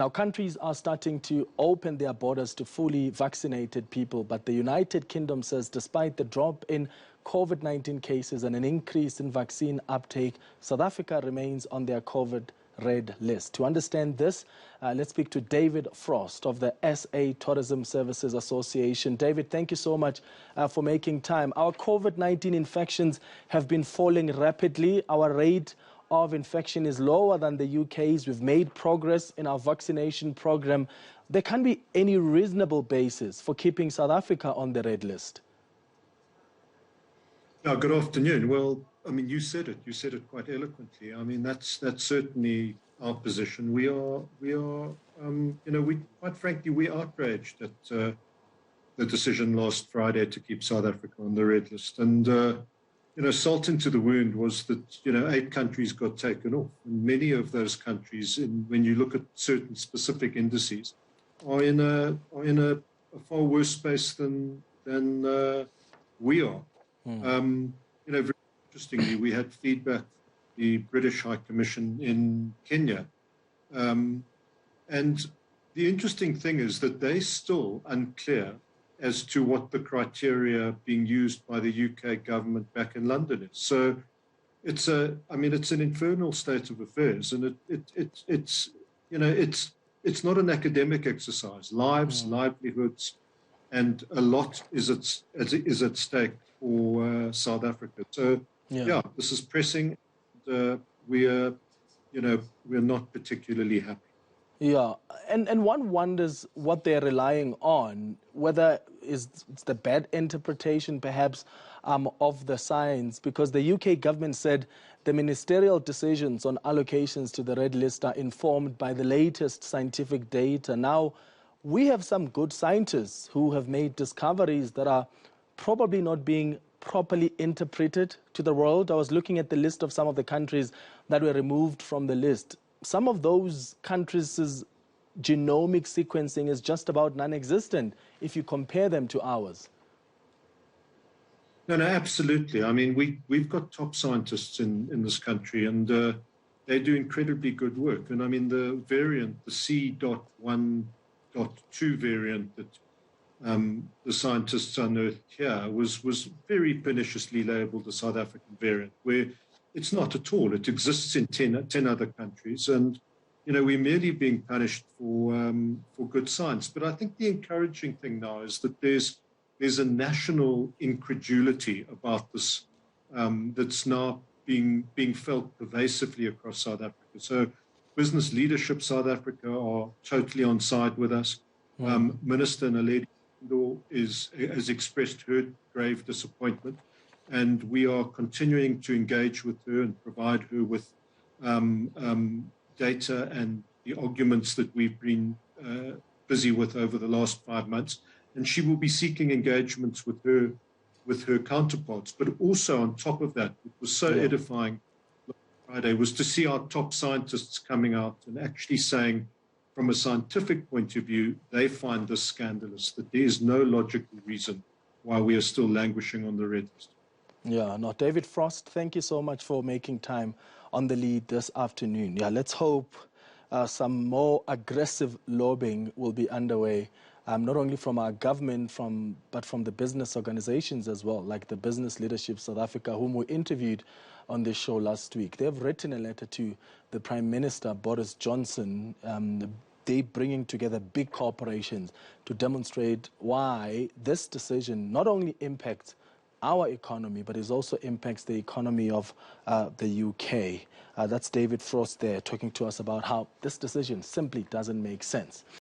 Now, countries are starting to open their borders to fully vaccinated people, but the United Kingdom says despite the drop in COVID-19 cases and an increase in vaccine uptake, South Africa remains on their COVID red list. To understand this, let's speak to David Frost of the SA Tourism Services Association. David, thank you so much for making time. Our COVID-19 infections have been falling rapidly. Our rate of infection is lower than the UK's. We've made progress in our vaccination program. There can't be any reasonable basis for keeping South Africa on the red list. Good afternoon. Well, I mean, you said it quite eloquently. I mean, that's certainly our position. We quite frankly, we outraged at the decision last Friday to keep South Africa on the red list. And salt into the wound was that 8 countries got taken off, and many of those countries, when you look at certain specific indices, are in a far worse space than we are. Very interestingly, we had feedback from the British High Commission in Kenya. And the interesting thing is that they're still unclear as to what the criteria being used by the UK government back in London is. So it's an infernal state of affairs, and it's not an academic exercise. Lives, livelihoods, and a lot is at stake for South Africa. So this is pressing. We're not particularly happy. Yeah, and one wonders what they're relying on, whether it's the bad interpretation perhaps of the science, because the UK government said the ministerial decisions on allocations to the red list are informed by the latest scientific data. Now, we have some good scientists who have made discoveries that are probably not being properly interpreted to the world. I was looking at the list of some of the countries that were removed from the list. Some of those countries' genomic sequencing is just about non-existent if you compare them to ours. No, absolutely. I mean, we've got top scientists in this country, and they do incredibly good work. And I mean, the variant, the C.1.2 variant that the scientists unearthed here was very perniciously labeled the South African variant, where it's not at all. It exists in 10 other countries, and we're merely being punished for good science. But I think the encouraging thing now is that there's a national incredulity about this that's now being felt pervasively across South Africa. So business leadership South Africa are totally on side with us. Minister Naledi has expressed her grave disappointment, and we are continuing to engage with her and provide her with data and the arguments that we've been busy with over the last 5 months. And she will be seeking engagements with her counterparts. But also on top of that, it was so edifying last Friday was to see our top scientists coming out and actually saying, from a scientific point of view, they find this scandalous, that there is no logical reason why we are still languishing on the red list. Yeah, no, David Frost, thank you so much for making time on the lead this afternoon. Yeah, let's hope some more aggressive lobbying will be underway, not only from our government, but from the business organizations as well, like the Business Leadership South Africa, whom we interviewed on this show last week. They have written a letter to the Prime Minister, Boris Johnson. They bringing together big corporations to demonstrate why this decision not only impacts our economy, but it also impacts the economy of the UK. That's David Frost there talking to us about how this decision simply doesn't make sense.